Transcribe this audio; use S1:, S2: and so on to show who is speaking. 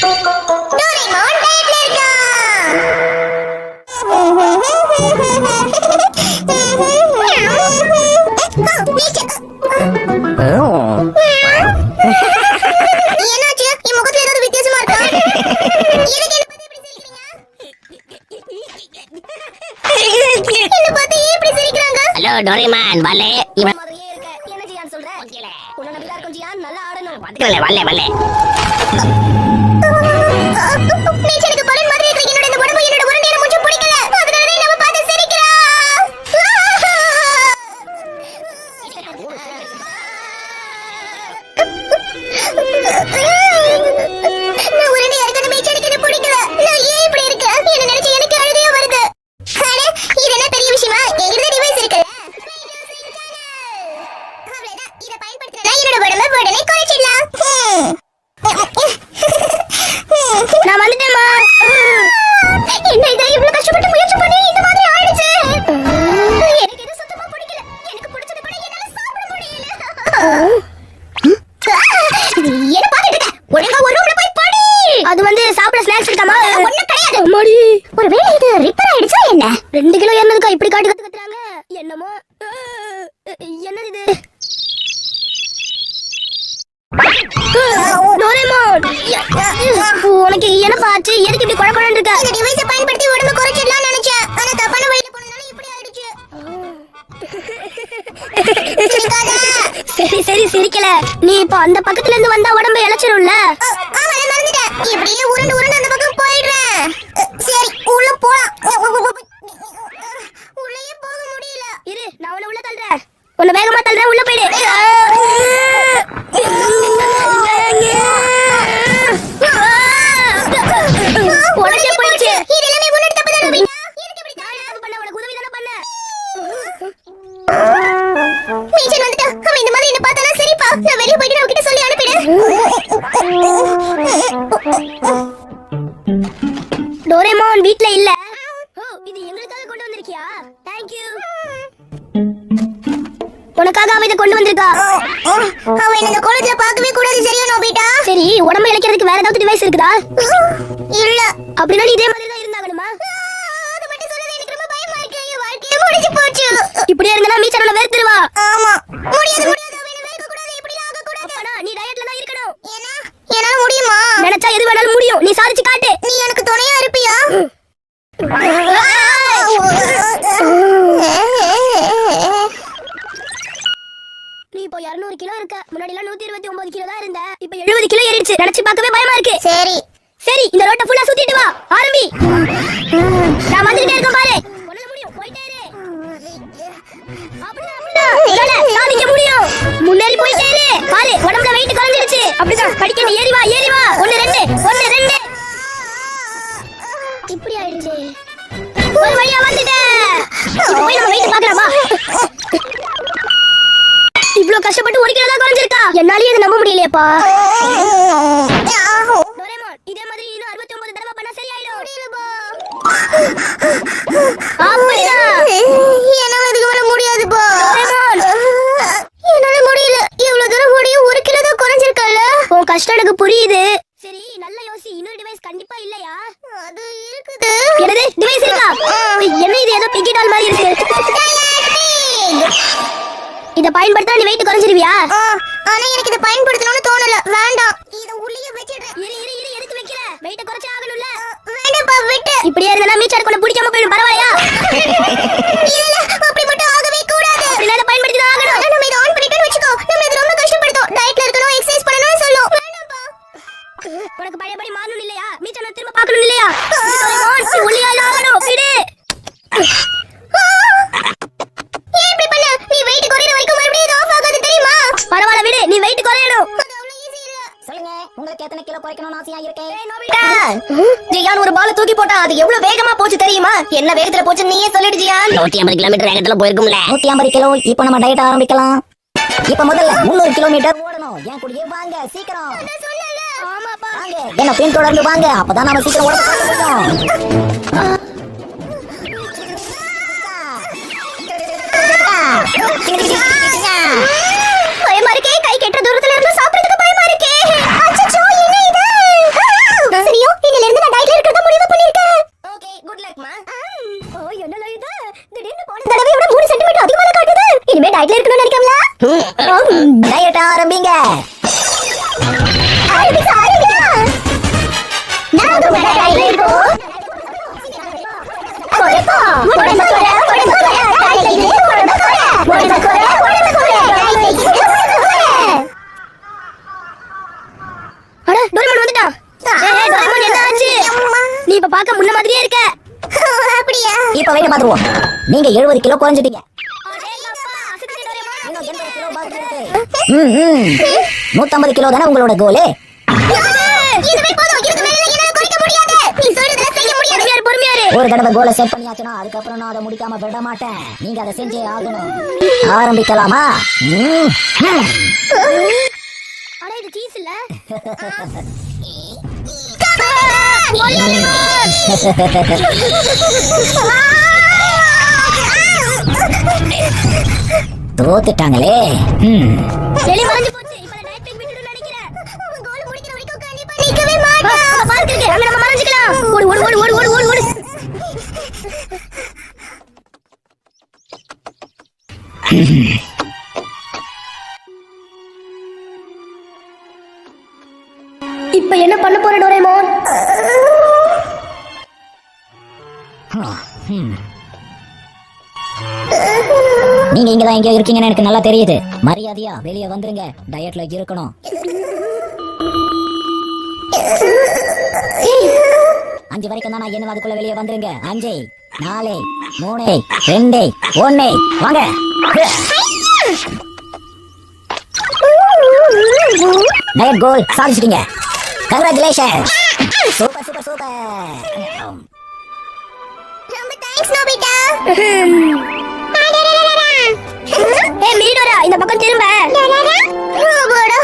S1: Doraemon டயட்ல என்னாச்சு? என் முகத்துல ஏதாவது வித்தியாசமா இருக்கா? எனக்கு என்ன பார்த்து இப்படி சிரிக்கிறீங்க? என்ன பார்த்து ஏன் இப்படி சிரிக்கிறாங்க?
S2: ஹலோ டோரேமான் வல்லே இவன்
S1: மாதிரியே இருக்க. என்ன ஜியான் சொல்ற?
S2: ஓகேல
S1: உன்னை நம்பிதான் இருக்கும் ஜியான். நல்லா ஆடணும்.
S2: வல்லே வல்லே வல்லே
S1: நீச்சலுக்கு பலன் மாதிரி இருக்க என்னோட இந்த உடம்பு என்னோட ஒரு நேரம் கொஞ்சம் பிடிக்கல. அதனால நம்ம பார்த்து சிரிக்கிறா. நான் ஒரு நேரம் எனக்கு நீச்சலுக்கு இது பிடிக்கல. நான் ஏன் இப்படி இருக்கேன்? என்ன நினைச்சு எனக்கு அழுகையா வருது. அட, இது என்ன பெரிய விஷயமா? என்கிட்ட டிவைஸ் இருக்குல்ல. அவ்வளவுதான். இத பயன்படுத்தினா என்னோட உடம்பு உடனே குறைச்சிடலாம். நான் வந்துட்டேமா. என்ன இது இவ்வளவு கஷ்டப்பட்டு முயற்சி பண்ணி இந்த மாதிரி ஆயிடுச்சு. எனக்கு இது சுத்தமா பிடிக்கல. எனக்கு பிடிச்சது கூட என்னால சாப்பிட முடியல. என்ன பாத்துட்டு இருக்க? ஒழுங்கா ஒரு ரூம்ல போய் படி. அது வந்து சாப்பிட ஸ்நாக்ஸ் இருக்காமா? ஒண்ணும் கிடையாது. அம்மாடி, ஒருவேளை இது ரிப்பேர் ஆயிடுச்சா என்ன? 2 கிலோ என்னதுக்கா இப்படி காட்டி கத்துறாங்க? என்னமோ என்னது இது? டோரேமான், உனக்கு என்னப்பா ஆச்சு? எதுக்கு இப்படி குழப்பம் இருக்க? இந்த டிவைஸை பயன்படுத்தி உடம்பு குறைச்சிடலாம்னு நினைச்சேன். ஆனா தப்பான வழியில போனதால இப்படி ஆயிடுச்சு. சரி சரி சிரிக்கல. நீ இப்ப அந்த பக்கத்துல இருந்து வந்தா உடம்பு இளைச்சிரும்ல. ஆமா, நான் மறந்துட்டேன். இப்படியே உருண்டு உருண்டு அந்த பக்கம் போயிடுறேன். சரி, உள்ள போலாம். உள்ளேயே போக முடியல. இரு, நான் உன்னை உள்ள தள்ளுறேன். உன்னை வேகமா தள்ளுறேன், உள்ள போயிடு. உடனே போயிடுச்சு. இது எல்லாமே உன்னோட தப்பு தான் ரூபினா. எனக்கு இப்படி நான் பண்ண உனக்கு உதவி தான பண்ண. மீச்சன் வந்துட்டா. அவன் இந்த மாதிரி என்ன பார்த்தானா சரிப்பா. நான் வெளிய போயிட்டு அவகிட்ட சொல்லி அனுப்பிடு. டோரேமான் வீட்ல இல்ல. ஓ, இது எங்களுக்காக கொண்டு வந்திருக்கியா? Thank you. உனக்காக அவ இத கொண்டு வந்திருக்கா. அவ இந்த கோலத்துல பார்க்கவே கூடாது. சரியா நோபிட்டா? சரி, உடம்பு இளைக்கிறதுக்கு வேற ஏதாவது டிவைஸ் இருக்குதா? இல்ல. அப்படினா நீ இதே மாதிரி தான் இருந்தாகணுமா? அது மட்டும் சொல்லாத, எனக்கு ரொம்ப பயமா இருக்கு. என் வாழ்க்கையே முடிஞ்சு போச்சு. இப்படியே இருந்தா மீச்சனல வெறுத்துருவா. ஆமா, முடியாது முடியாது. அவ என்ன வெறுக்க கூடாது. இப்படிலாம் ஆக கூடாது. அப்பனா நீ டயட்ல தான் இருக்கணும். ஏனா என்னால முடியுமா? நினைச்சா எது வேணாலும் முடியும். நீ சாதிச்சு காட்டு. நீ எனக்கு துணையா இருப்பியா? நீ இப்போ 200 கிலோ இருக்க. முன்னாடி எல்லாம் 129 கிலோ தான் இருந்த. இப்போ 70 கிலோ ஏறிடுச்சு. நினைச்சு பார்க்கவே பயமா இருக்கு. சரி சரி, இந்த ரோட்ட ஃபுல்லா சுத்திட்டு வா. ஆரம்பி. நான் வந்துட்டே இருக்கேன் பாரு. உன்னால முடியும். போயிட்டே இரு. அப்படியே சாதிக்க முடியும். முன்னேறி போயிட்டே இரு. பாரு, உடம்புல வெயிட் குறைஞ்சிடுச்சு. அப்படிதான் படிக்கணும். ஏறி வா ஏறி வா. 1 2 இப்படி ஆயிடுச்சு. ஒரு வழியா வந்துட்டேன். இப்போ போய் நம்ம வெயிட் பார்க்கலாமா? இவ்ளோ கஷ்டப்பட்டு 1 கிலோ தான் குறைஞ்சிருக்கா. என்னாலயே இத நம்ப முடியலையேப்பா. டோரேமான், இதே மாதிரி இன்னும் 69 தடவை பண்ணா சரியாயிடும். முடியலப்பா. அப்படிதான். என்னால இதுக்கு மேல முடியாதுப்பா. டோரேமான், என்னால முடியல. இவ்ளோ தூரம் ஓடியும் 1 கிலோ தான் குறைஞ்சிருக்கல. உன் கஷ்டம் எனக்கு புரியுது. சரி, நல்ல யோசி. இன்னொரு டிவைஸ் கண்டிப்பா இல்லையா? அது இருக்குது. என்னது டிவைஸ் இருக்கா? என்ன இது ஏதோ பிக்கி டால் மாதிரி இருக்கு. இத பயன்படுத்தா நீ வெயிட் குறைஞ்சிருவியா? ஆனா எனக்கு இத பயன்படுத்தணும்னு தோணல. வேண்டாம். இத உள்ளே வெச்சிடுறேன். இரு எதுக்கு வைக்கிற? வெயிட் குறைச்சே ஆகணும்ல. வேண்டாம்ப்பா, விட்டு. இப்படியே இருந்தா மீச்சர் கொண்டு பிடிக்காம போயிடும். பரவாயில்லையா? இல்ல, அப்படி மட்டும் ஆகவே கூடாது. அப்படினா பயன்படுத்தி தான் ஆகணும். நம்ம இத ஆன் பண்ணிட்டோம்னு வெச்சுக்கோ. நம்ம இது ரொம்ப கஷ்டப்படுத்தும். டயட்ல இருக்கணும், எக்சர்சைஸ் பண்ணணும்னு சொல்லும். வேண்டாம்ப்பா. உனக்கு பழையபடி மாறணும் இல்லையா? மீச்சர் திரும்ப பார்க்கணும் இல்லையா? நீ உள்ளியால ஆகணும். விடு. பரவாயில்ல, விடு. நீ வெயிட் குறையணும்.
S2: சொல்லுங்க, உங்களுக்கு எத்தனை கிலோ குறைக்கணும்னு ஆசையா இருக்கு? ஜியான் ஒரு பால் தூக்கி போட்டா அது எவ்வளவு வேகமா போச்சு தெரியுமா? என்ன வேகத்துல போச்சு நீயே சொல்லிடு ஜியான். 150 கிலோமீட்டர் வேகத்துல போயிருக்கும்ல. 150 கிலோ. இப்போ நம்ம டயட் ஆரம்பிக்கலாம். இப்போ முதல்ல 300 கிலோமீட்டர் ஓடணும். ஏன் கூடயே வாங்க சீக்கிரம்.
S1: ஆமாப்பா.
S2: வாங்க, என்ன பின்தொடர்ந்து வாங்க. அப்பதான் நாம சீக்கிரம் ஓட முடியும்.
S1: பயமா இருக்கே. கை கெட்ட தூரத்துல இருந்து சாப்பிடுறதுக்கு பயமா இருக்கே. அச்சச்சோ, என்ன இது? டோரேமான் வந்துட்டான். டோரேமான் என்ன ஆச்சு? நீ இப்ப பார்க்க முன்ன மாதிரியே இருக்க. அப்படியா?
S2: இப்ப வெயிட் பாத்துருவோம். நீங்க 70 கிலோ குறைஞ்சிட்டீங்க. 150 கிலோ தானே உங்களோட கோல். ஒரு தடவை கோலை செட் பண்ணியாச்சுனா அதுக்கப்புறம் நான் அதை முடிக்காம விட மாட்டேன். நீங்க அதை செஞ்சே ஆகணும். ஆரம்பிக்கலாமா?
S1: அட இது சீஸ் இல்ல.
S2: தோத்துட்டாங்களே.
S1: வெளிய மறைஞ்சு போச்சு. இப்ப நான் டயட் பிரேக் விட்டுட்டு நினைக்கிறேன். கோல் முடிக்கிற வரைக்கும் கண்டிப்பா நிக்கவே மாட்டேன். பார்க் இருக்கு. அங்க நம்ம மறைஞ்சிக்கலாம். ஓடு ஓடு ஓடு ஓடு ஓடு ஓடு ஓடு. இப்ப என்ன பண்ண போற டோரேமான்?
S2: நீங்க இங்கதான் எங்கேயோ இருக்கீங்கன்னு எனக்கு நல்லா தெரியுது. மரியாதையா வெளியே வந்துருங்க. டயட்ல இருக்கணும். 5 வரைக்கும் தான் நான் என்ன அதுக்குள்ள வெளியே வந்துருங்க. 5 4 3 2 1 வாங்க. டயட் கோல் சாதிச்சிட்டீங்க. கங்க்ராச்சுலேஷன். Super super super.
S1: ரொம்ப தேங்க்ஸ் நோபிட்டா. ஏய் மீடோரா இந்த பக்கம் திரும்ப. ரோபோடா